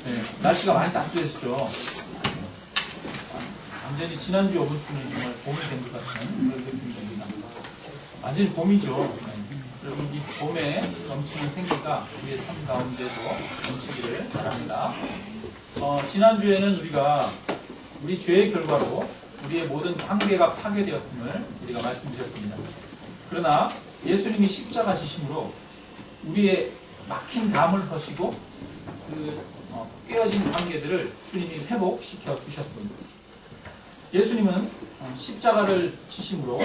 네, 날씨가 많이 따뜻해졌죠. 완전히 지난주 이번 주는 정말 봄이 된 것 같은 그런 느낌이 듭니다. 완전히 봄이죠. 여러분 이 봄에 넘치는 생기가 우리의 삶 가운데도 넘치기를 바랍니다. 지난주에는 우리가 우리 죄의 결과로 우리의 모든 관계가 파괴되었음을 우리가 말씀드렸습니다. 그러나 예수님이 십자가 지심으로 우리의 막힌 담을 허시고 깨어진 관계들을 주님이 회복시켜 주셨습니다. 예수님은 십자가를 지심으로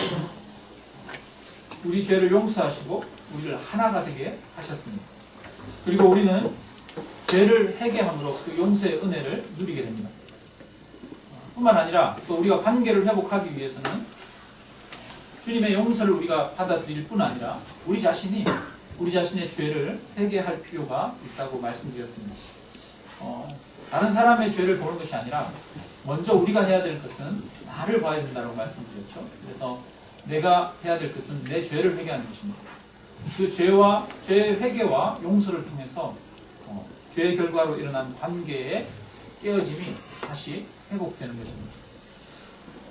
우리 죄를 용서하시고 우리를 하나가 되게 하셨습니다. 그리고 우리는 죄를 회개함으로 그 용서의 은혜를 누리게 됩니다. 뿐만 아니라 또 우리가 관계를 회복하기 위해서는 주님의 용서를 우리가 받아들일 뿐 아니라 우리 자신의 죄를 회개할 필요가 있다고 말씀드렸습니다. 다른 사람의 죄를 보는 것이 아니라 먼저 우리가 해야 될 것은 나를 봐야 된다고 말씀드렸죠. 그래서 내가 해야 될 것은 내 죄를 회개하는 것입니다. 그 죄의 회개와 용서를 통해서 죄의 결과로 일어난 관계의 깨어짐이 다시 회복되는 것입니다.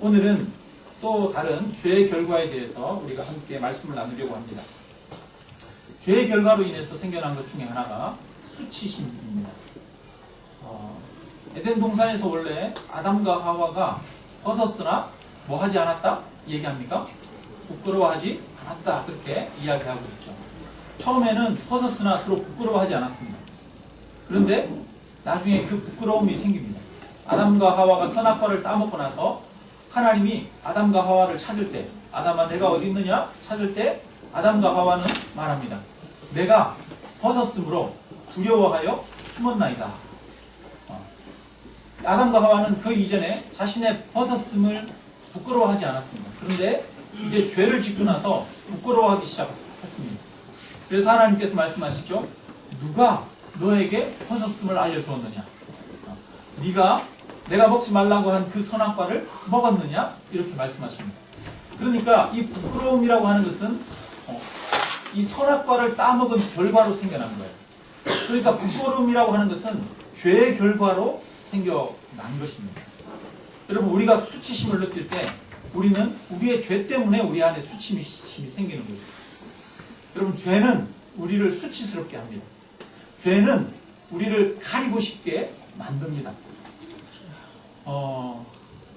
오늘은 또 다른 죄의 결과에 대해서 우리가 함께 말씀을 나누려고 합니다. 죄의 결과로 인해서 생겨난 것 중에 하나가 수치심입니다. 에덴 동산에서 원래 아담과 하와가 벗었으나 뭐 하지 않았다? 얘기합니까? 부끄러워하지 않았다. 그렇게 이야기하고 있죠. 처음에는 벗었으나 서로 부끄러워하지 않았습니다. 그런데 나중에 그 부끄러움이 생깁니다. 아담과 하와가 선악과를 따먹고 나서 하나님이 아담과 하와를 찾을 때, 아담아 내가 어디 있느냐? 찾을 때 아담과 하와는 말합니다. 내가 벗었으므로 두려워하여 숨었나이다. 아담과 하와는 그 이전에 자신의 벗었음을 부끄러워하지 않았습니다. 그런데 이제 죄를 짓고 나서 부끄러워하기 시작했습니다. 그래서 하나님께서 말씀하시죠. 누가 너에게 벗었음을 알려주었느냐? 내가 먹지 말라고 한 그 선악과를 먹었느냐? 이렇게 말씀하십니다. 그러니까 이 부끄러움이라고 하는 것은 이 선악과를 따먹은 결과로 생겨난 거예요. 그러니까 부끄러움이라고 하는 것은 죄의 결과로 생겨난 것입니다. 여러분 우리가 수치심을 느낄 때 우리는 우리의 죄 때문에 우리 안에 수치심이 생기는 거죠. 여러분 죄는 우리를 수치스럽게 합니다. 죄는 우리를 가리고 싶게 만듭니다.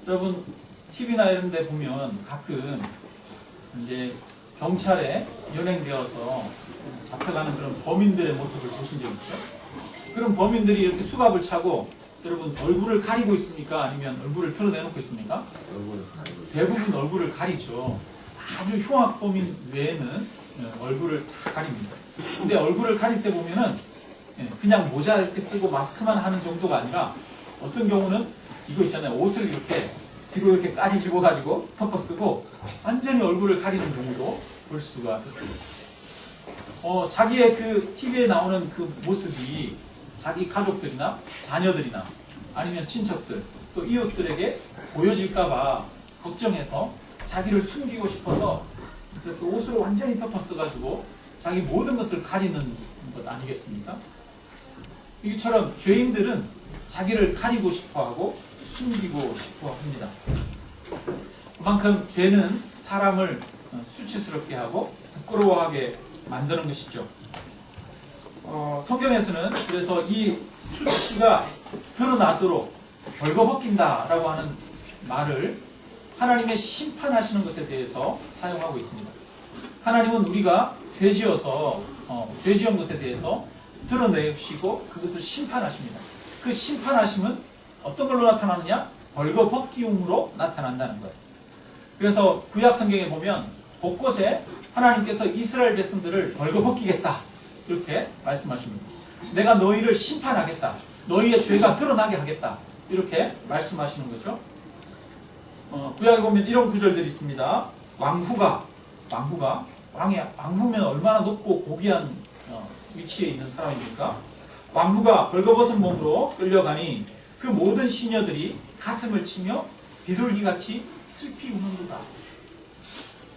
여러분 TV나 이런 데 보면 가끔 이제 경찰에 연행되어서 잡혀가는 그런 범인들의 모습을 보신 적 있죠? 그런 범인들이 이렇게 수갑을 차고 여러분 얼굴을 가리고 있습니까? 아니면 얼굴을 드러내놓고 있습니까? 대부분 얼굴을 가리죠. 아주 흉악범인 외에는 얼굴을 다 가립니다. 근데 얼굴을 가릴 때 보면은 그냥 모자 이렇게 쓰고 마스크만 하는 정도가 아니라 어떤 경우는 이거 있잖아요. 옷을 이렇게 뒤로 이렇게 까지집어 가지고 덮어 쓰고 완전히 얼굴을 가리는 경우도 볼 수가 있습니다. 자기의 그 TV에 나오는 그 모습이 자기 가족들이나 자녀들이나 아니면 친척들 또 이웃들에게 보여질까봐 걱정해서 자기를 숨기고 싶어서 그 옷으로 완전히 덮어 써가지고 자기 모든 것을 가리는 것 아니겠습니까? 이처럼 죄인들은 자기를 가리고 싶어하고 숨기고 싶어합니다. 그만큼 죄는 사람을 수치스럽게 하고 부끄러워하게 만드는 것이죠. 성경에서는 그래서 이 수치가 드러나도록 벌거벗긴다라고 하는 말을 하나님의 심판하시는 것에 대해서 사용하고 있습니다. 하나님은 우리가 죄 지은 것에 대해서 드러내시고 그것을 심판하십니다. 그 심판하심은 어떤 걸로 나타나느냐? 벌거벗기움으로 나타난다는 거예요. 그래서 구약 성경에 보면 곳곳에 하나님께서 이스라엘 백성들을 벌거벗기겠다 이렇게 말씀하십니다. 내가 너희를 심판하겠다. 너희의 죄가 드러나게 하겠다. 이렇게 말씀하시는 거죠. 구약에 보면 이런 구절들이 있습니다. 왕후면 얼마나 높고 고귀한 위치에 있는 사람입니까? 왕후가 벌거벗은 몸으로 끌려가니 그 모든 시녀들이 가슴을 치며 비둘기같이 슬피 우는도다.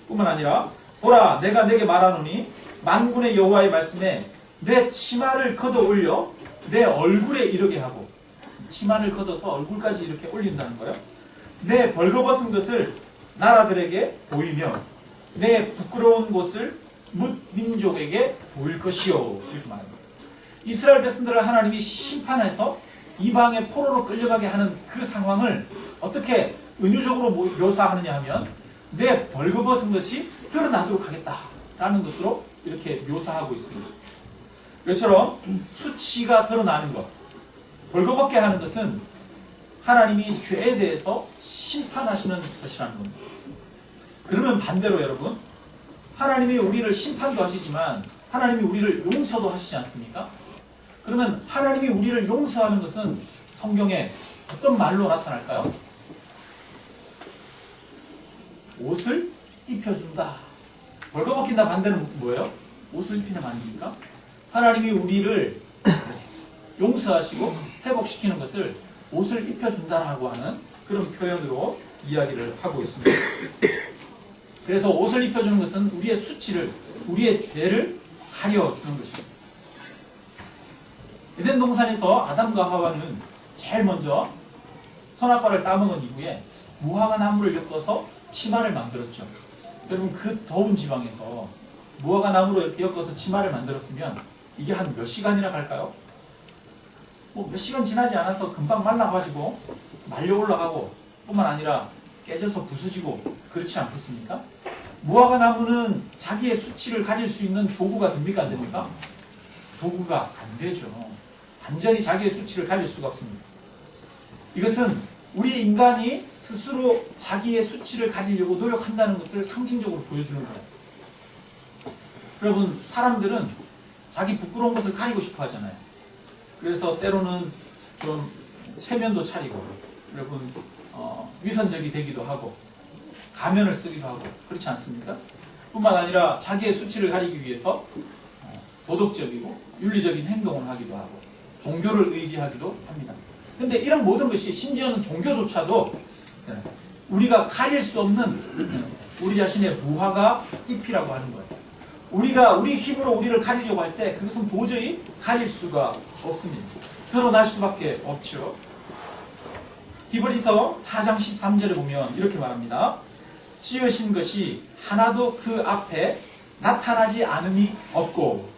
뿐만 아니라 보라 내가 내게 말하노니 만군의 여호와의 말씀에 내 치마를 걷어 올려 내 얼굴에 이르게 하고, 치마를 걷어서 얼굴까지 이렇게 올린다는 거예요. 내 벌거벗은 것을 나라들에게 보이며 내 부끄러운 곳을 뭇 민족에게 보일 것이요. 이렇게 말합니다. 이스라엘 백성들을 하나님이 심판해서 이방의 포로로 끌려가게 하는 그 상황을 어떻게 은유적으로 묘사하느냐 하면 내 벌거벗은 것이 드러나도록 하겠다라는 것으로 이렇게 묘사하고 있습니다. 이처럼 수치가 드러나는 것, 벌거벗게 하는 것은 하나님이 죄에 대해서 심판하시는 것이라는 겁니다. 그러면 반대로 여러분, 하나님이 우리를 심판도 하시지만 하나님이 우리를 용서도 하시지 않습니까? 그러면 하나님이 우리를 용서하는 것은 성경에 어떤 말로 나타날까요? 옷을 입혀준다. 벌거벗긴다 반대는 뭐예요? 옷을 입히는 말입니까? 하나님이 우리를 용서하시고 회복시키는 것을 옷을 입혀준다라고 하는 그런 표현으로 이야기를 하고 있습니다. 그래서 옷을 입혀주는 것은 우리의 수치를, 우리의 죄를 가려주는 것입니다. 에덴 동산에서 아담과 하와는 제일 먼저 선악과를 따먹은 이후에 무화과 나무를 엮어서 치마를 만들었죠. 여러분, 그 더운 지방에서 무화과 나무로 이렇게 엮어서 치마를 만들었으면 이게 한 몇 시간이나 갈까요? 뭐 몇 시간 지나지 않아서 금방 말라가지고 말려 올라가고 뿐만 아니라 깨져서 부서지고 그렇지 않겠습니까? 무화과 나무는 자기의 수치를 가릴 수 있는 도구가 됩니까? 안 됩니까? 도구가 안 되죠. 완전히 자기의 수치를 가릴 수가 없습니다. 이것은 우리 인간이 스스로 자기의 수치를 가리려고 노력한다는 것을 상징적으로 보여주는 거예요. 여러분, 사람들은 자기 부끄러운 것을 가리고 싶어 하잖아요. 그래서 때로는 좀 체면도 차리고, 여러분, 위선적이 되기도 하고, 가면을 쓰기도 하고, 그렇지 않습니까? 뿐만 아니라 자기의 수치를 가리기 위해서 도덕적이고 윤리적인 행동을 하기도 하고, 종교를 의지하기도 합니다. 근데 이런 모든 것이, 심지어는 종교조차도 우리가 가릴 수 없는 우리 자신의 무화과 잎이라고 하는 거예요. 우리가 우리 힘으로 우리를 가리려고 할 때 그것은 도저히 가릴 수가 없습니다. 드러날 수밖에 없죠. 히브리서 4장 13절에 보면 이렇게 말합니다. 지으신 것이 하나도 그 앞에 나타나지 않음이 없고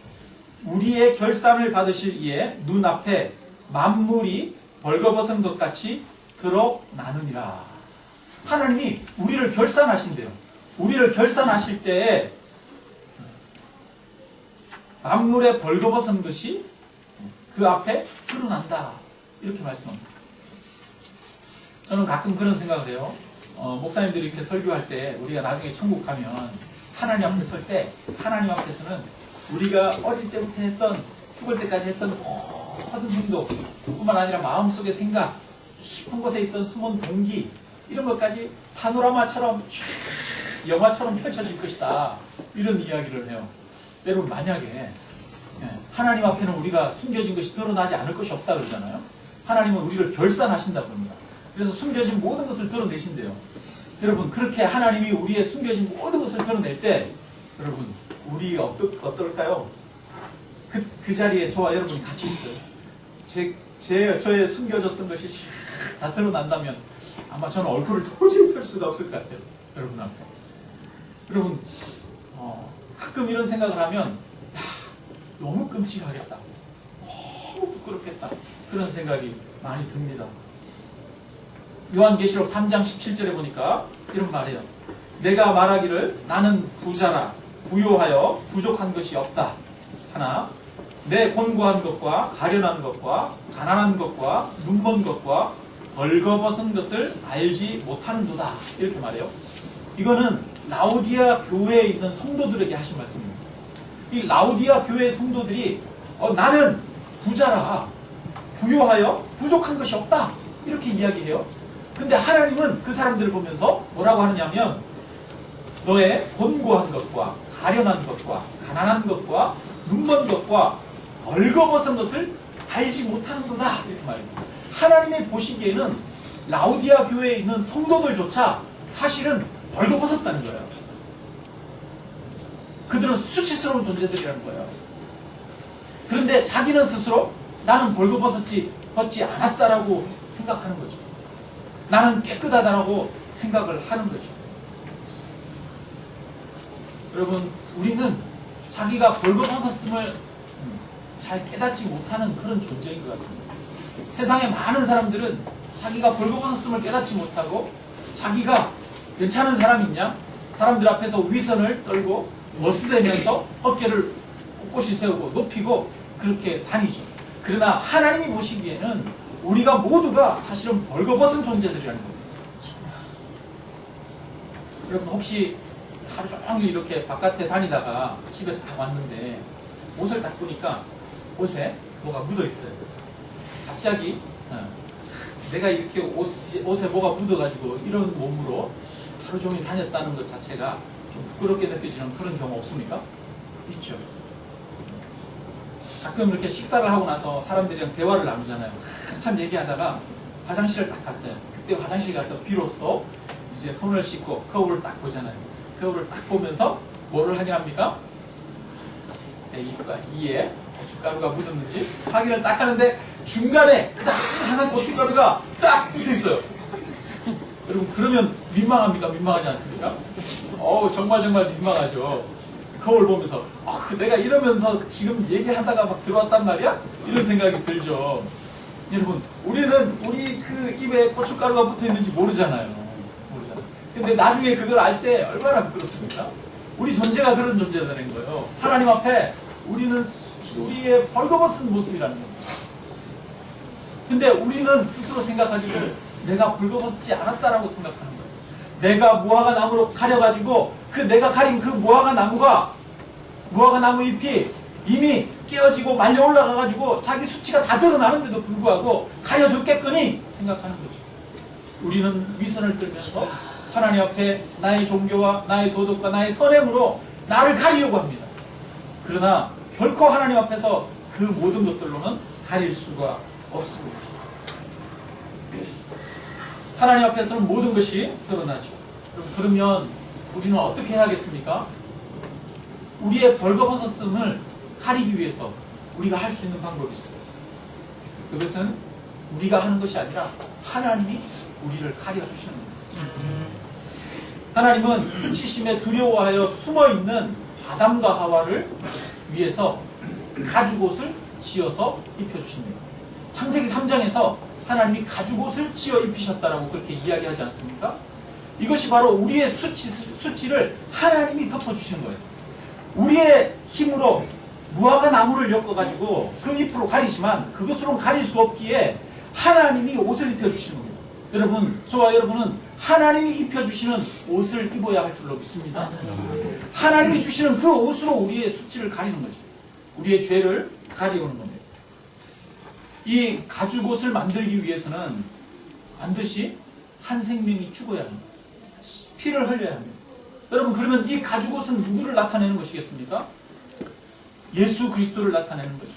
우리의 결산을 받으실 이에 눈앞에 만물이 벌거벗은 것 같이 드러나느니라. 하나님이 우리를 결산하신대요. 우리를 결산하실 때에 만물의 벌거벗은 것이 그 앞에 드러난다. 이렇게 말씀합니다. 저는 가끔 그런 생각을 해요. 목사님들이 이렇게 설교할 때 우리가 나중에 천국 가면 하나님 앞에 설 때 하나님 앞에서는 우리가 어릴 때부터 했던, 죽을 때까지 했던 모든 행동 뿐만 아니라 마음속의 생각, 깊은 곳에 있던 숨은 동기, 이런 것까지 파노라마처럼 영화처럼 펼쳐질 것이다. 이런 이야기를 해요. 여러분, 만약에 하나님 앞에는 우리가 숨겨진 것이 드러나지 않을 것이 없다 그러잖아요. 하나님은 우리를 결산하신다고 합니다. 그래서 숨겨진 모든 것을 드러내신대요. 여러분, 그렇게 하나님이 우리의 숨겨진 모든 것을 드러낼 때 여러분, 우리 어떨까요? 그 자리에 저와 여러분이 같이 있어요. 저의 숨겨졌던 것이 다 드러난다면 아마 저는 얼굴을 도저히 털 수가 없을 것 같아요. 여러분 앞에. 여러분, 가끔 이런 생각을 하면 너무 끔찍하겠다. 너무 부끄럽겠다. 그런 생각이 많이 듭니다. 요한계시록 3장 17절에 보니까 이런 말이에요. 내가 말하기를 나는 부자라 부요하여 부족한 것이 없다. 하나, 내 곤고한 것과 가련한 것과 가난한 것과 눈먼 것과 벌거벗은 것을 알지 못하는도다. 이렇게 말해요. 이거는 라오디아 교회에 있는 성도들에게 하신 말씀입니다. 이 라오디아 교회 성도들이 나는 부자라 부요하여 부족한 것이 없다. 이렇게 이야기해요. 근데 하나님은 그 사람들을 보면서 뭐라고 하느냐면 너의 곤고한 것과 가련한 것과 가난한 것과 눈먼 것과 벌거벗은 것을 알지 못하는도다. 이렇게 말합니다. 하나님이 보시기에는 라오디아 교회에 있는 성도들조차 사실은 벌거벗었다는 거예요. 그들은 수치스러운 존재들이라는 거예요. 그런데 자기는 스스로 나는 벌거벗지 않았다라고 생각하는 거죠. 나는 깨끗하다라고 생각을 하는 거죠. 여러분, 우리는 자기가 벌거벗었음을 잘 깨닫지 못하는 그런 존재인 것 같습니다. 세상에 많은 사람들은 자기가 벌거벗었음을 깨닫지 못하고 자기가 괜찮은 사람이냐? 사람들 앞에서 위선을 떨고 멋스대면서 어깨를 꼿꼿이 세우고 높이고 그렇게 다니죠. 그러나 하나님이 보시기에는 우리가 모두가 사실은 벌거벗은 존재들이라는 겁니다. 여러분, 혹시 하루 종일 이렇게 바깥에 다니다가 집에 딱 왔는데 옷을 딱 보니까 옷에 뭐가 묻어 있어요. 갑자기 내가 이렇게 옷에 뭐가 묻어가지고 이런 몸으로 하루 종일 다녔다는 것 자체가 좀 부끄럽게 느껴지는 그런 경우 없습니까? 있죠. 가끔 이렇게 식사를 하고 나서 사람들이랑 대화를 나누잖아요. 한참 얘기하다가 화장실을 딱 갔어요. 그때 화장실 가서 비로소 이제 손을 씻고 거울을 딱 보잖아요. 거울을 딱 보면서 뭐를 확인합니까? 이에 고춧가루가 묻었는지 확인을 딱 하는데 중간에 딱 하나 고춧가루가 딱 붙어 있어요. 여러분, 그러면 민망합니까? 민망하지 않습니까? 정말 민망하죠. 거울 보면서 내가 이러면서 지금 얘기하다가 막 들어왔단 말이야? 이런 생각이 들죠. 여러분, 우리는 우리 그 입에 고춧가루가 붙어 있는지 모르잖아요. 근데 나중에 그걸 알 때 얼마나 부끄럽습니까? 우리 존재가 그런 존재라는 거예요. 하나님 앞에 우리는 우리의 벌거벗은 모습이라는 겁니다. 근데 우리는 스스로 생각하기를 내가 벌거벗지 않았다라고 생각하는 거예요. 내가 무화과 나무로 가려가지고 그 내가 가린 그 무화과 나무 잎이 이미 깨어지고 말려 올라가가지고 자기 수치가 다 드러나는데도 불구하고 가려졌겠거니 생각하는 거죠. 우리는 위선을 떨면서 하나님 앞에 나의 종교와 나의 도덕과 나의 선행으로 나를 가리려고 합니다. 그러나 결코 하나님 앞에서 그 모든 것들로는 가릴 수가 없습니다. 하나님 앞에서는 모든 것이 드러나죠. 그러면 우리는 어떻게 해야겠습니까? 우리의 벌거벗었음을 가리기 위해서 우리가 할 수 있는 방법이 있어요. 그것은 우리가 하는 것이 아니라 하나님이 우리를 가려주시는 겁니다. 하나님은 수치심에 두려워하여 숨어있는 아담과 하와를 위해서 가죽옷을 지어서 입혀주십니다. 창세기 3장에서 하나님이 가죽옷을 지어 입히셨다라고 그렇게 이야기하지 않습니까? 이것이 바로 우리의 수치를 하나님이 덮어주시는 거예요. 우리의 힘으로 무화과 나무를 엮어가지고 그 잎으로 가리지만 그것으로는 가릴 수 없기에 하나님이 옷을 입혀주시는 겁니다. 여러분, 저와 여러분은 하나님이 입혀주시는 옷을 입어야 할 줄로 믿습니다. 하나님이 주시는 그 옷으로 우리의 수치를 가리는 거죠. 우리의 죄를 가리우는 겁니다. 이 가죽옷을 만들기 위해서는 반드시 한 생명이 죽어야 합니다. 피를 흘려야 합니다. 여러분, 그러면 이 가죽옷은 누구를 나타내는 것이겠습니까? 예수 그리스도를 나타내는 거죠.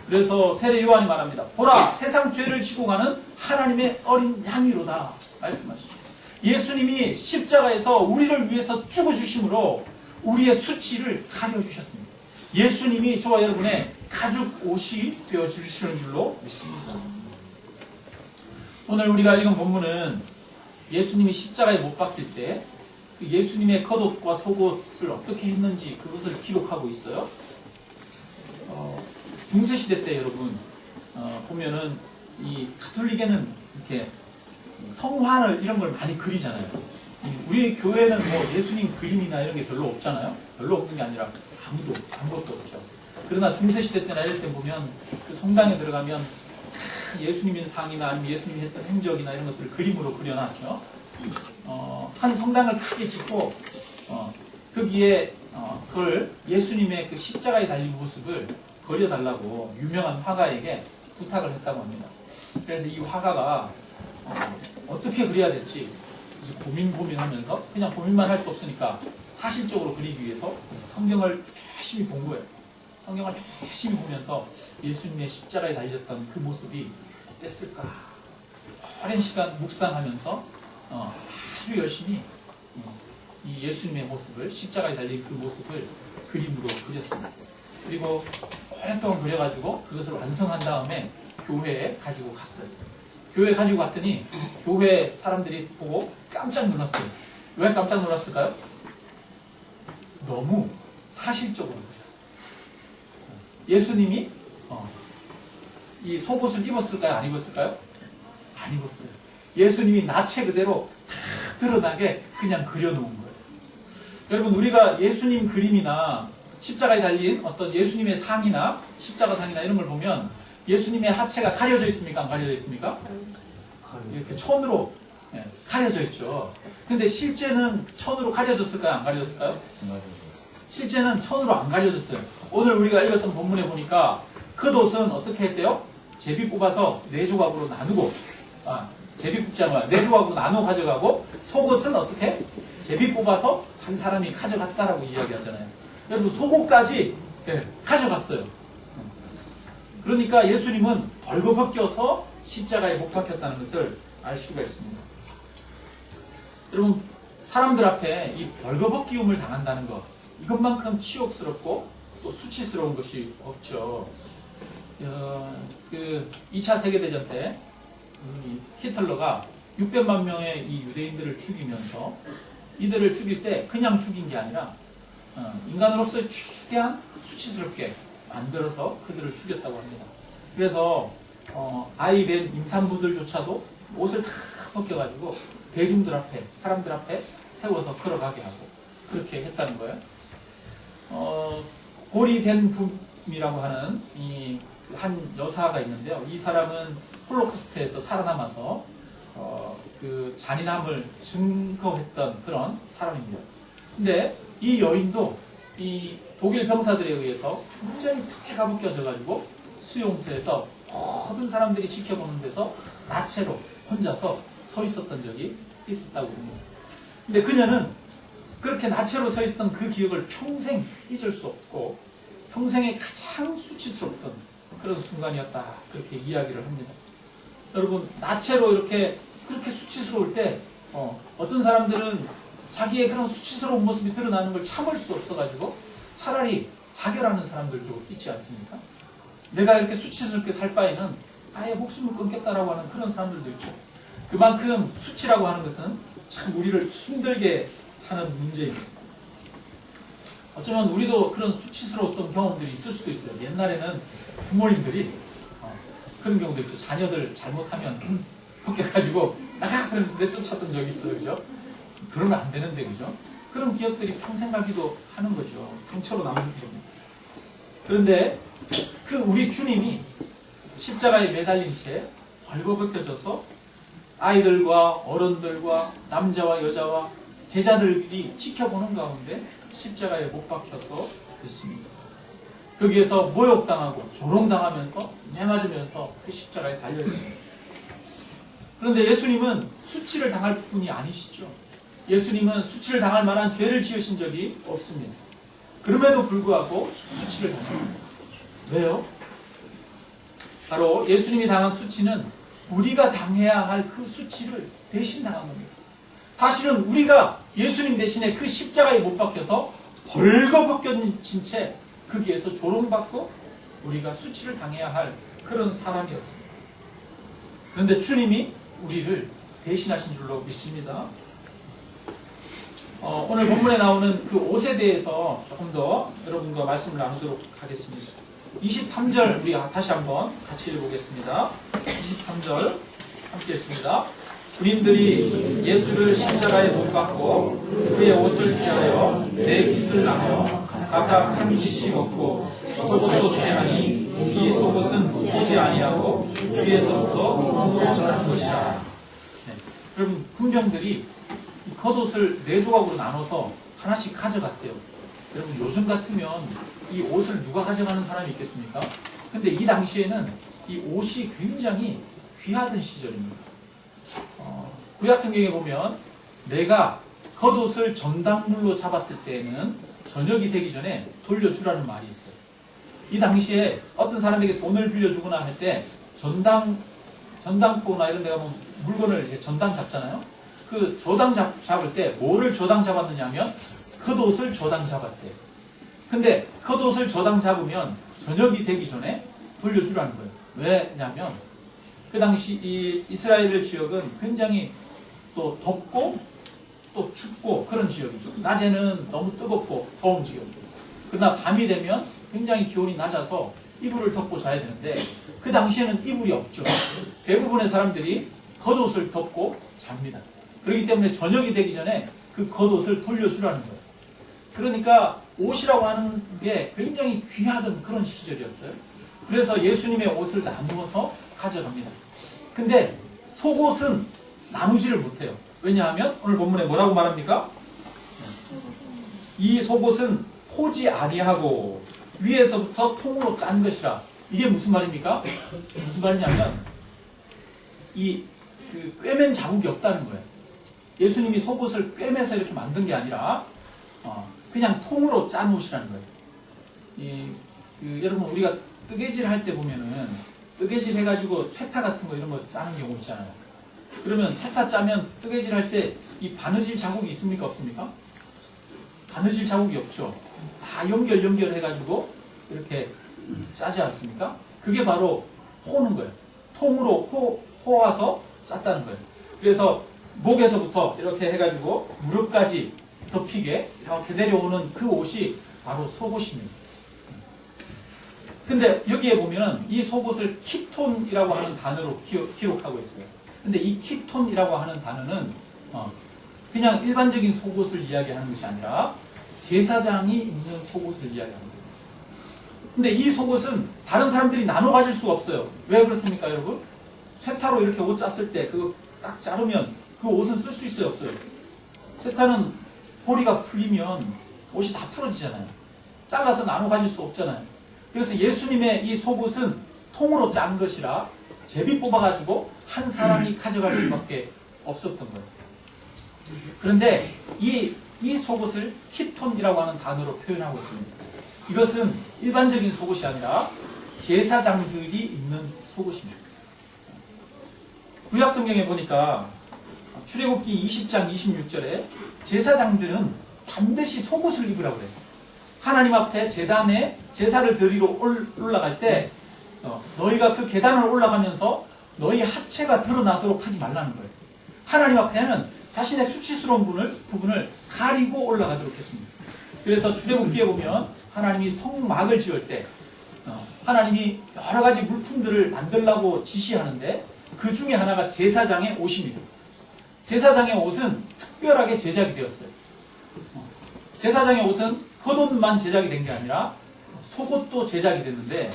그래서 세례 요한이 말합니다. 보라, 세상 죄를 지고 가는 하나님의 어린 양이로다 말씀하시죠. 예수님이 십자가에서 우리를 위해서 죽어주심으로 우리의 수치를 가려주셨습니다. 예수님이 저와 여러분의 가죽 옷이 되어주시는 줄로 믿습니다. 오늘 우리가 읽은 본문은 예수님이 십자가에 못 박힐 때 예수님의 겉옷과 속옷을 어떻게 했는지 그것을 기록하고 있어요. 중세시대 때 여러분 보면은 이 가톨릭에는 이렇게 성환을 이런 걸 많이 그리잖아요. 우리 교회는 뭐 예수님 그림이나 이런 게 별로 없잖아요. 별로 없는 게 아니라 아무것도 없죠. 그러나 중세시대 때나 이럴 때 보면 그 성당에 들어가면 예수님의 상이나 아니면 예수님이 했던 행적이나 이런 것들을 그림으로 그려놨죠. 한 성당을 크게 짓고 거기에 그걸 예수님의 그 십자가에 달린 모습을 그려달라고 유명한 화가에게 부탁을 했다고 합니다. 그래서 이 화가가 어떻게 그려야 될지 이제 고민하면서 그냥 고민만 할 수 없으니까 사실적으로 그리기 위해서 성경을 열심히 본 거예요. 성경을 열심히 보면서 예수님의 십자가에 달렸던 그 모습이 어땠을까? 오랜 시간 묵상하면서 아주 열심히 이 예수님의 모습을, 십자가에 달린 그 모습을 그림으로 그렸습니다. 그리고 오랫동안 그려가지고 그것을 완성한 다음에 교회에 가지고 갔어요. 교회에 가지고 갔더니 교회 사람들이 보고 깜짝 놀랐어요. 왜 깜짝 놀랐을까요? 너무 사실적으로 그렸어요. 예수님이 이 속옷을 입었을까요? 안 입었을까요? 안 입었어요. 예수님이 나체 그대로 다 드러나게 그냥 그려놓은 거예요. 여러분, 우리가 예수님 그림이나 십자가에 달린 어떤 예수님의 상이나 십자가상이나 이런 걸 보면 예수님의 하체가 가려져 있습니까? 안 가려져 있습니까? 이렇게 천으로 가려져 있죠. 근데 실제는 천으로 가려졌을까요? 안 가려졌을까요? 실제는 천으로 안 가려졌어요. 오늘 우리가 읽었던 본문에 보니까 겉옷은 어떻게 했대요? 제비 뽑아서 4조각으로 나누고, 제비 뽑지 않아요. 4조각으로 나눠 가져가고, 속옷은 어떻게? 제비 뽑아서 한 사람이 가져갔다라고 이야기하잖아요. 여러분, 속옷까지 가져갔어요. 그러니까 예수님은 벌거벗겨서 십자가에 못 박혔다는 것을 알 수가 있습니다. 여러분, 사람들 앞에 이 벌거벗기움을 당한다는 것, 이것만큼 치욕스럽고 또 수치스러운 것이 없죠. 2차 세계대전 때 히틀러가 600만 명의 이 유대인들을 죽이면서 이들을 죽일 때 그냥 죽인 게 아니라 인간으로서 최대한 수치스럽게 만들어서 그들을 죽였다고 합니다. 그래서 아이된 임산부들조차도 옷을 다 벗겨가지고 대중들 앞에, 사람들 앞에 세워서 걸어가게 하고 그렇게 했다는 거예요. 고리된 붐이라고 하는 한 여사가 있는데요. 이 사람은 홀로코스트에서 살아남아서 그 잔인함을 증거했던 그런 사람입니다. 근데 이 여인도 이 독일 병사들에 의해서 완전히 탁 가벗겨져가지고 수용소에서 모든 사람들이 지켜보는 데서 나체로 혼자서 서 있었던 적이 있었다고 합니다. 근데 그녀는 그렇게 나체로 서 있었던 그 기억을 평생 잊을 수 없고 평생에 가장 수치스럽던 그런 순간이었다, 그렇게 이야기를 합니다. 여러분, 나체로 이렇게 그렇게 수치스러울 때 어떤 사람들은 자기의 그런 수치스러운 모습이 드러나는 걸 참을 수 없어가지고 차라리 자결하는 사람들도 있지 않습니까? 내가 이렇게 수치스럽게 살 바에는 아예 목숨을 끊겠다라고 하는 그런 사람들도 있죠. 그만큼 수치라고 하는 것은 참 우리를 힘들게 하는 문제입니다. 어쩌면 우리도 그런 수치스러웠던 경험들이 있을 수도 있어요. 옛날에는 부모님들이 그런 경우도 있죠. 자녀들 잘못하면 벗겨가지고 나가! 그러면서 내쫓았던 적이 있어요. 그죠? 그러면 안 되는데, 그죠? 그런 기억들이 평생 가기도 하는 거죠. 상처로 남는 기억입니다. 그런데 그 우리 주님이 십자가에 매달린 채 벌거벗겨져서 아이들과 어른들과 남자와 여자와 제자들이 지켜보는 가운데 십자가에 못 박혀서 됐습니다. 거기에서 모욕당하고 조롱당하면서 매맞으면서 그 십자가에 달려있습니다. 그런데 예수님은 수치를 당할 뿐이 아니시죠. 예수님은 수치를 당할 만한 죄를 지으신 적이 없습니다. 그럼에도 불구하고 수치를 당했습니다. 왜요? 바로 예수님이 당한 수치는 우리가 당해야 할 그 수치를 대신 당한 겁니다. 사실은 우리가 예수님 대신에 그 십자가에 못 박혀서 벌거벗겨진 채 거기에서 조롱받고 우리가 수치를 당해야 할 그런 사람이었습니다. 그런데 주님이 우리를 대신하신 줄로 믿습니다. 오늘 본문에 나오는 그 옷에 대해서 조금 더 여러분과 말씀을 나누도록 하겠습니다. 23절 우리 다시 한번 같이 읽어보겠습니다. 23절 함께 읽습니다. 군인들이 예수를 십자가에 못 박고 그의 옷을 취하여 네 깃을 나눠 각각 한 깃씩 얻고 속옷도 취하니 이 속옷은 보지 아니하고 위에서부터 몸으로 자란 것이라. 여러분, 군병들이 이 겉옷을 4조각으로 나눠서 하나씩 가져갔대요. 여러분, 요즘 같으면 이 옷을 누가 가져가는 사람이 있겠습니까? 근데 이 당시에는 이 옷이 굉장히 귀하던 시절입니다. 구약 성경에 보면 내가 겉옷을 전당물로 잡았을 때에는 저녁이 되기 전에 돌려주라는 말이 있어요. 이 당시에 어떤 사람에게 돈을 빌려주거나 할 때 전당포나 이런 데 가면 물건을 이제 전당 잡잖아요. 그 저당 잡을 때 뭐를 저당 잡았느냐 하면 겉옷을 저당 잡았대요. 근데 겉옷을 저당 잡으면 저녁이 되기 전에 돌려주라는 거예요. 왜냐하면 그 당시 이 이스라엘 지역은 굉장히 또 덥고 또 춥고 그런 지역이죠. 낮에는 너무 뜨겁고 더운 지역이에요. 그러나 밤이 되면 굉장히 기온이 낮아서 이불을 덮고 자야 되는데 그 당시에는 이불이 없죠. 대부분의 사람들이 겉옷을 덮고 잡니다. 그렇기 때문에 저녁이 되기 전에 그 겉옷을 돌려주라는 거예요. 그러니까 옷이라고 하는 게 굉장히 귀하던 그런 시절이었어요. 그래서 예수님의 옷을 나누어서 가져갑니다. 근데 속옷은 나누지를 못해요. 왜냐하면 오늘 본문에 뭐라고 말합니까? 이 속옷은 포지 아니하고 위에서부터 통으로 짠 것이라. 이게 무슨 말입니까? 무슨 말이냐면 그 꿰맨 자국이 없다는 거예요. 예수님이 속옷을 꿰매서 이렇게 만든 게 아니라 그냥 통으로 짠 옷이라는 거예요. 여러분 우리가 뜨개질 할 때 보면은 뜨개질 해가지고 쇠타 같은 거 이런 거 짜는 경우 있잖아요. 그러면 쇠타 짜면 뜨개질 할 때 이 바느질 자국이 있습니까? 없습니까? 바느질 자국이 없죠. 다 연결해가지고 이렇게 짜지 않습니까? 그게 바로 호는 거예요. 통으로 호와서 짰다는 거예요. 그래서 목에서부터 이렇게 해가지고 무릎까지 덮이게 이렇게 내려오는 그 옷이 바로 속옷입니다. 근데 여기에 보면 이 속옷을 키톤이라고 하는 단어로 기록하고 있어요. 근데 이 키톤이라고 하는 단어는 그냥 일반적인 속옷을 이야기하는 것이 아니라 제사장이 입는 속옷을 이야기하는 거예요. 근데 이 속옷은 다른 사람들이 나눠 가질 수가 없어요. 왜 그렇습니까, 여러분? 쇠타로 이렇게 옷 짰을 때 그거 딱 자르면 그 옷은 쓸 수 있어요, 없어요? 쇠타는 고리가 풀리면 옷이 다 풀어지잖아요. 잘라서 나눠 가질 수 없잖아요. 그래서 예수님의 이 속옷은 통으로 짠 것이라 제비 뽑아가지고 한 사람이 가져갈 수밖에 없었던 거예요. 그런데 이 속옷을 키톤이라고 하는 단어로 표현하고 있습니다. 이것은 일반적인 속옷이 아니라 제사장들이 입는 속옷입니다. 구약 성경에 보니까 출애굽기 20장 26절에 제사장들은 반드시 속옷을 입으라고 그래요. 하나님 앞에 제단에 제사를 드리러 올라갈 때 너희가 그 계단을 올라가면서 너희 하체가 드러나도록 하지 말라는 거예요. 하나님 앞에는 자신의 수치스러운 부분을 가리고 올라가도록 했습니다. 그래서 출애굽기에 보면 하나님이 성막을 지을 때 하나님이 여러 가지 물품들을 만들라고 지시하는데 그 중에 하나가 제사장의 옷입니다. 제사장의 옷은 특별하게 제작이 되었어요. 제사장의 옷은 겉옷만 제작이 된 게 아니라 속옷도 제작이 됐는데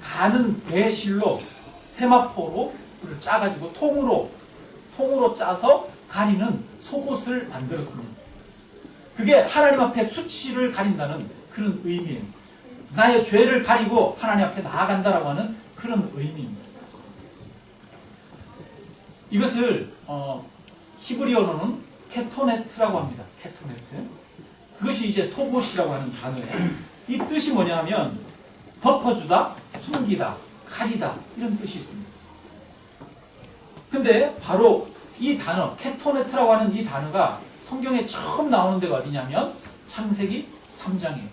가는 배실로 세마포로 불을 짜가지고 통으로 짜서 가리는 속옷을 만들었습니다. 그게 하나님 앞에 수치를 가린다는 그런 의미예요. 나의 죄를 가리고 하나님 앞에 나아간다라고 하는 그런 의미입니다. 이것을 히브리어로는 케토네트라고 합니다. 케토네트. 그것이 이제 속옷이라고 하는 단어예요. 이 뜻이 뭐냐 하면 덮어주다, 숨기다, 가리다 이런 뜻이 있습니다. 근데 바로 이 단어, 케토네트라고 하는 이 단어가 성경에 처음 나오는 데가 어디냐면 창세기 3장이에요.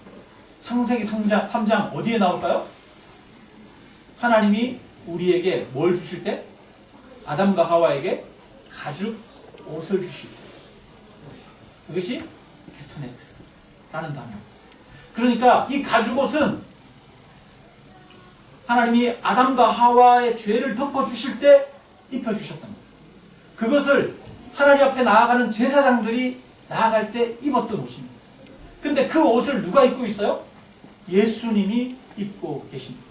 창세기 3장 어디에 나올까요? 하나님이 우리에게 뭘 주실 때? 아담과 하와에게 가죽 옷을 주실 때. 그것이 케토네트라는 단어입니다. 그러니까 이 가죽 옷은 하나님이 아담과 하와의 죄를 덮어주실 때 입혀주셨던 거예요. 그것을 하나님 앞에 나아가는 제사장들이 나아갈 때 입었던 옷입니다. 근데 그 옷을 누가 입고 있어요? 예수님이 입고 계십니다.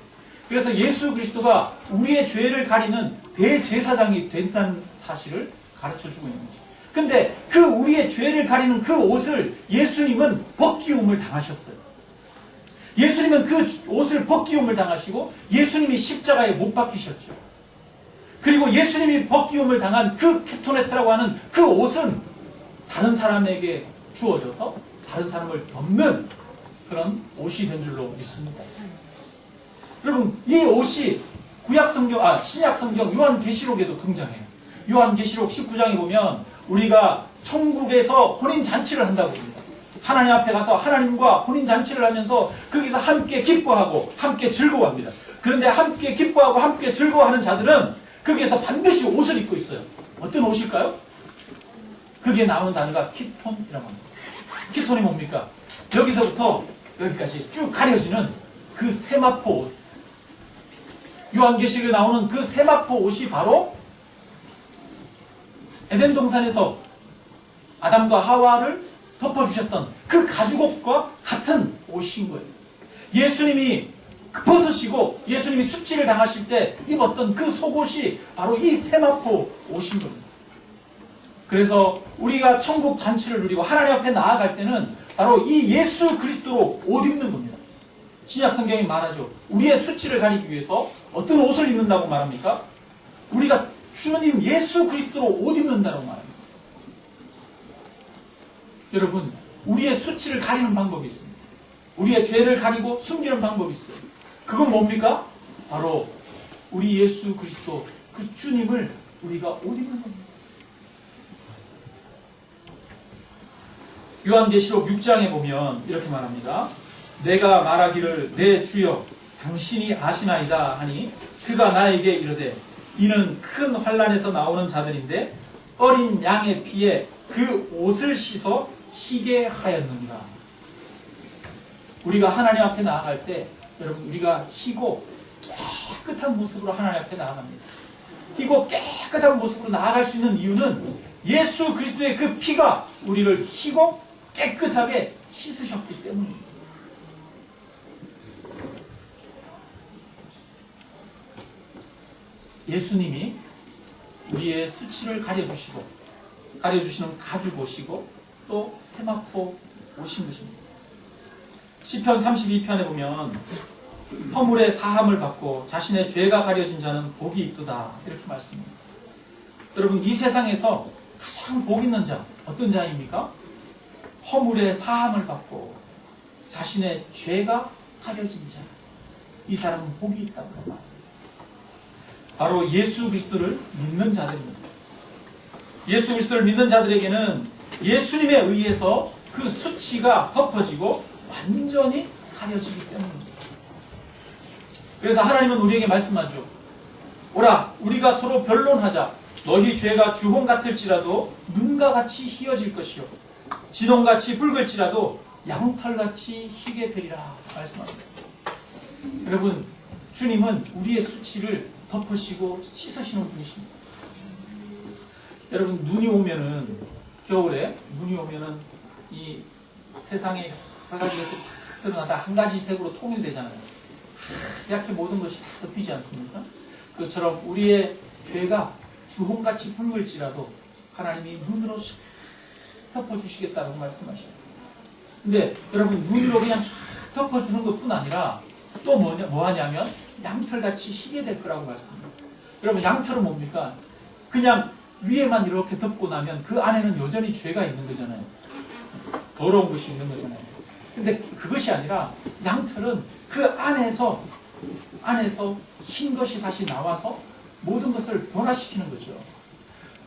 그래서 예수 그리스도가 우리의 죄를 가리는 대제사장이 된다는 사실을 가르쳐주고 있는 거죠. 근데 그 우리의 죄를 가리는 그 옷을 예수님은 벗기움을 당하셨어요. 예수님은 그 옷을 벗기움을 당하시고 예수님이 십자가에 못 박히셨죠. 그리고 예수님이 벗기움을 당한 그 케토네트라고 하는 그 옷은 다른 사람에게 주어져서 다른 사람을 덮는 그런 옷이 된 줄로 믿습니다. 여러분, 이 옷이 신약 성경 요한계시록에도 등장해요. 요한계시록 19장에 보면 우리가 천국에서 혼인잔치를 한다고 합니다. 하나님 앞에 가서 하나님과 혼인잔치를 하면서 거기서 함께 기뻐하고 함께 즐거워합니다. 그런데 함께 기뻐하고 함께 즐거워하는 자들은 거기에서 반드시 옷을 입고 있어요. 어떤 옷일까요? 거기에 나오는 단어가 키톤이라고 합니다. 키톤이 뭡니까? 여기서부터 여기까지 쭉 가려지는 그 세마포 옷. 요한계시록에 나오는 그 세마포 옷이 바로 에덴 동산에서 아담과 하와를 덮어주셨던 그 가죽옷과 같은 옷인 거예요. 예수님이 벗으시고 예수님이 수치를 당하실 때 입었던 그 속옷이 바로 이 세마포 옷인 겁니다. 그래서 우리가 천국 잔치를 누리고 하나님 앞에 나아갈 때는 바로 이 예수 그리스도로 옷 입는 겁니다. 신약 성경이 말하죠. 우리의 수치를 가리기 위해서 어떤 옷을 입는다고 말합니까? 우리가 주님 예수 그리스도로 옷 입는다고 말합니다. 여러분, 우리의 수치를 가리는 방법이 있습니다. 우리의 죄를 가리고 숨기는 방법이 있어요. 그건 뭡니까? 바로 우리 예수 그리스도 그 주님을 우리가 옷 입는 겁니다. 요한계시록 6장에 보면 이렇게 말합니다. 내가 말하기를 내 주여 당신이 아시나이다 하니 그가 나에게 이르되 이는 큰 환난에서 나오는 자들인데 어린 양의 피에 그 옷을 씻어 희게 하였느니라. 우리가 하나님 앞에 나아갈 때 여러분 우리가 희고 깨끗한 모습으로 하나님 앞에 나아갑니다. 희고 깨끗한 모습으로 나아갈 수 있는 이유는 예수 그리스도의 그 피가 우리를 희고 깨끗하게 씻으셨기 때문입니다. 예수님이 우리의 수치를 가려주시는 가죽옷이고 또 세마포 옷인 것입니다. 시편 32편에 보면 허물의 사함을 받고 자신의 죄가 가려진 자는 복이 있도다 이렇게 말씀합니다. 여러분 이 세상에서 가장 복 있는 자 어떤 자입니까? 허물의 사함을 받고 자신의 죄가 가려진 자. 이 사람은 복이 있다고 말합니다. 바로 예수 그리스도를 믿는 자들입니다. 예수 그리스도를 믿는 자들에게는 예수님에 의해서 그 수치가 덮어지고 완전히 가려지기 때문입니다. 그래서 하나님은 우리에게 말씀하죠. 오라 우리가 서로 변론하자. 너희 죄가 주홍 같을지라도 눈과 같이 희어질 것이요 진홍같이 붉을지라도 양털같이 희게 되리라 말씀합니다. 여러분 주님은 우리의 수치를 덮으시고 씻으시는 분이십니다. 여러분 눈이 오면은 겨울에 눈이 오면은 이 세상에 여러 가지 것들이 다 드러나다 한 가지 색으로 통일되잖아요. 하얗게 모든 것이 다 덮이지 않습니까? 그처럼 우리의 죄가 주홍같이 붉을지라도 하나님이 눈으로 덮어주시겠다고 말씀하셔요. 근데 여러분 눈으로 그냥 쫙 덮어주는 것뿐 아니라 또 뭐하냐면 양털같이 희게 될 거라고 말씀합니다. 여러분 양털은 뭡니까? 그냥 위에만 이렇게 덮고 나면 그 안에는 여전히 죄가 있는 거잖아요. 더러운 것이 있는 거잖아요. 근데 그것이 아니라 양털은 그 안에서 흰 것이 다시 나와서 모든 것을 변화시키는 거죠.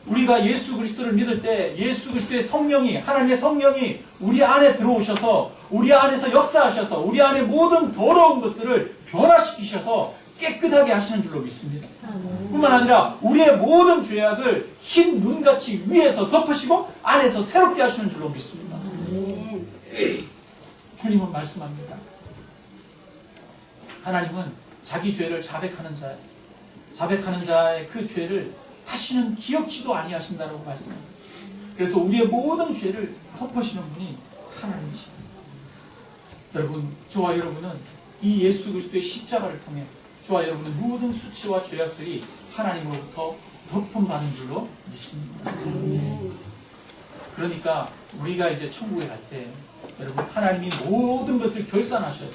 우리가 예수 그리스도를 믿을 때 예수 그리스도의 성령이 하나님의 성령이 우리 안에 들어오셔서 우리 안에서 역사하셔서 우리 안에 모든 더러운 것들을 변화시키셔서 깨끗하게 하시는 줄로 믿습니다. 뿐만 아니라 우리의 모든 죄악을 흰 눈같이 위에서 덮으시고 안에서 새롭게 하시는 줄로 믿습니다. 주님은 말씀합니다. 하나님은 자기 죄를 자백하는 자의 그 죄를 다시는 기억지도 아니하신다라고 말씀합니다. 그래서 우리의 모든 죄를 덮으시는 분이 하나님이십니다. 여러분, 저와 여러분은 이 예수 그리스도의 십자가를 통해 저와 여러분의 모든 수치와 죄악들이 하나님으로부터 덮음받은 줄로 믿습니다. 그러니까 우리가 이제 천국에 갈 때 여러분 하나님이 모든 것을 결산하셔요.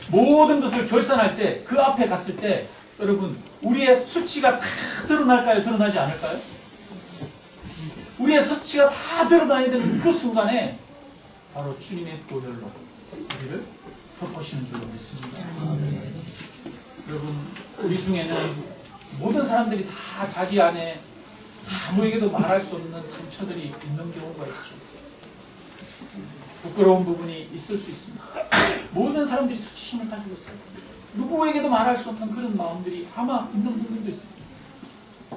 모든 것을 결산할 때 그 앞에 갔을 때 여러분 우리의 수치가 다 드러날까요? 드러나지 않을까요? 우리의 수치가 다 드러나야 되는 그 순간에 바로 주님의 보혈로 우리를 덮으시는 줄로 믿습니다. 여러분 우리 중에는 모든 사람들이 다 자기 안에 아무에게도 말할 수 없는 상처들이 있는 경우가 있죠. 부끄러운 부분이 있을 수 있습니다. 모든 사람들이 수치심을 가지고 있어요. 누구에게도 말할 수 없는 그런 마음들이 아마 있는 부분도 있습니다.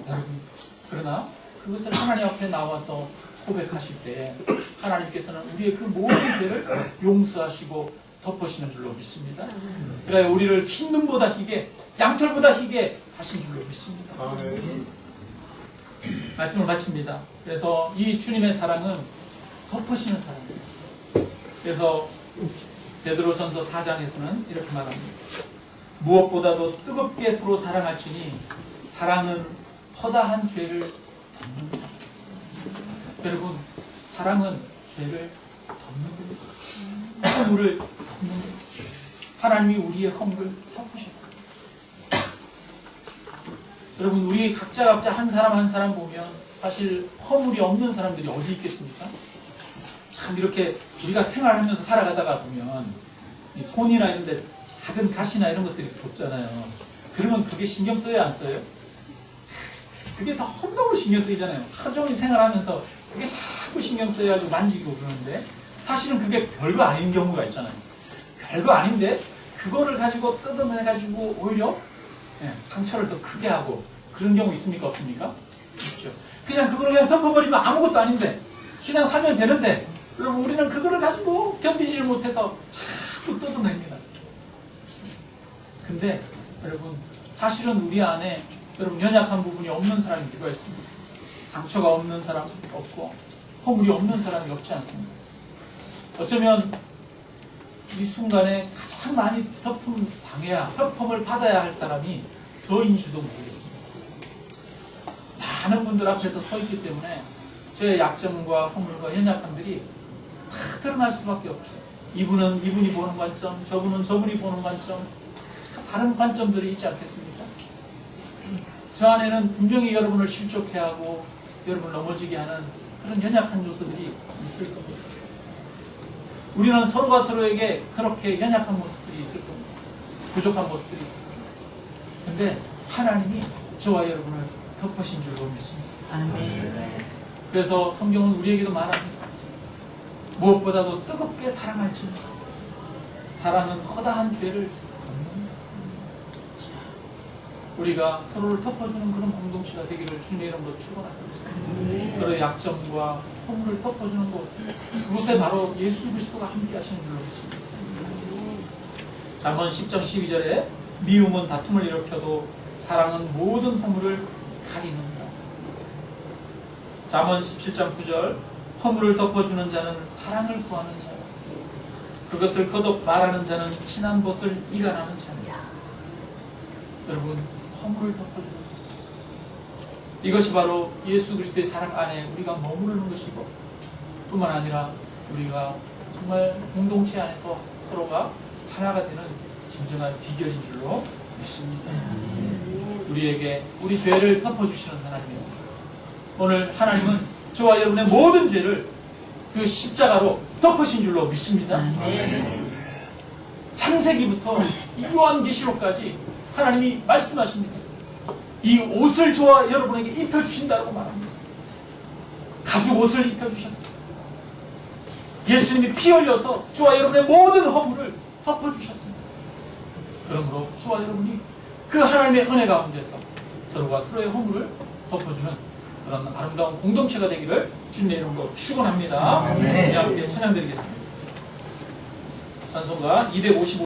여러분, 그러나 그것을 하나님 앞에 나와서 고백하실 때 하나님께서는 우리의 그 모든 죄를 용서하시고 덮으시는 줄로 믿습니다. 그래야 우리를 흰 눈보다 희게, 양털보다 희게 하신 줄로 믿습니다. 말씀을 마칩니다. 그래서 이 주님의 사랑은 덮으시는 사랑입니다. 그래서 베드로전서 4장에서는 이렇게 말합니다. 무엇보다도 뜨겁게 서로 사랑할지니 사랑은 허다한 죄를 덮는다. 여러분, 사랑은 죄를 덮는 겁니다. 허물을 덮는 겁니다. 하나님이 우리의 허물을 덮으셨어요. 여러분, 우리 각자 한 사람 한 사람 보면 사실 허물이 없는 사람들이 어디 있겠습니까? 참 이렇게 우리가 생활하면서 살아가다가 보면 이 손이나 이런 데 작은 가시나 이런 것들이 돋잖아요. 그러면 그게 신경 써야 안 써요? 그게 다 험너무 신경 쓰이잖아요. 하루 종일 생활하면서 그게 자꾸 신경 써야지고 만지고 그러는데 사실은 그게 별거 아닌 경우가 있잖아요. 별거 아닌데 그거를 가지고 뜯어내가지고 오히려 상처를 더 크게 하고 그런 경우 있습니까? 없습니까? 있죠. 그냥 그걸 그냥 덮어버리면 아무것도 아닌데 그냥 살면 되는데 여러분, 우리는 그거를 가지고 견디지를 못해서 자꾸 뜯어냅니다. 근데 여러분, 사실은 우리 안에 여러분 연약한 부분이 없는 사람이 누가 있습니까? 상처가 없는 사람 없고 허물이 없는 사람이 없지 않습니까? 어쩌면 이 순간에 가장 많이 덮음을 받아야 할 사람이 저인지도 모르겠습니다. 많은 분들 앞에서 서 있기 때문에 저의 약점과 허물과 연약함들이 다 드러날 수밖에 없죠. 이분이 보는 관점, 저분이 보는 관점, 다른 관점들이 있지 않겠습니까? 저 안에는 분명히 여러분을 실족해 하고 여러분을 넘어지게 하는 그런 연약한 요소들이 있을 겁니다. 우리는 서로가 서로에게 그렇게 연약한 모습들이 있을 겁니다. 부족한 모습들이 있을 겁니다. 근데 하나님이 저와 여러분을 덮으신 줄로 믿습니다. 아멘. 그래서 성경은 우리에게도 말합니다. 무엇보다도 뜨겁게 사랑할지니 사랑은 허다한 죄를 덮는다. 우리가 서로를 덮어주는 그런 공동체가 되기를 주님의 이름으로 축원합니다. 서로의 약점과 허물을 덮어주는 곳, 그곳에 바로 예수 그리스도가 함께 하시는 줄로 믿습니다. 잠언 10장 12절에 미움은 다툼을 일으켜도 사랑은 모든 허물을 가리는다. 잠언 17장 9절 허물을 덮어주는 자는 사랑을 구하는 자야. 그것을 거듭 말하는 자는 친한 것을 이간하는 자야. 여러분, 허물을 덮어주는 것. 이것이 바로 예수 그리스도의 사랑 안에 우리가 머무르는 것이고 뿐만 아니라 우리가 정말 공동체 안에서 서로가 하나가 되는 진정한 비결인 줄로 믿습니다. 우리에게 우리 죄를 덮어주시는 하나님입니다. 오늘 하나님은 저와 여러분의 모든 죄를 그 십자가로 덮으신 줄로 믿습니다. 창세기부터 요한계시록까지 하나님이 말씀하십니다. 이 옷을 저와 여러분에게 입혀주신다고 말합니다. 가죽 옷을 입혀주셨습니다. 예수님이 피 흘려서 저와 여러분의 모든 허물을 덮어주셨습니다. 그러므로 저와 여러분이 그 하나님의 은혜 가운데서 서로가 서로의 허물을 덮어주는 그런 아름다운 공동체가 되기를 주님의 이름으로 축원합니다. 우리 함께 찬양드리겠습니다. 찬송가 255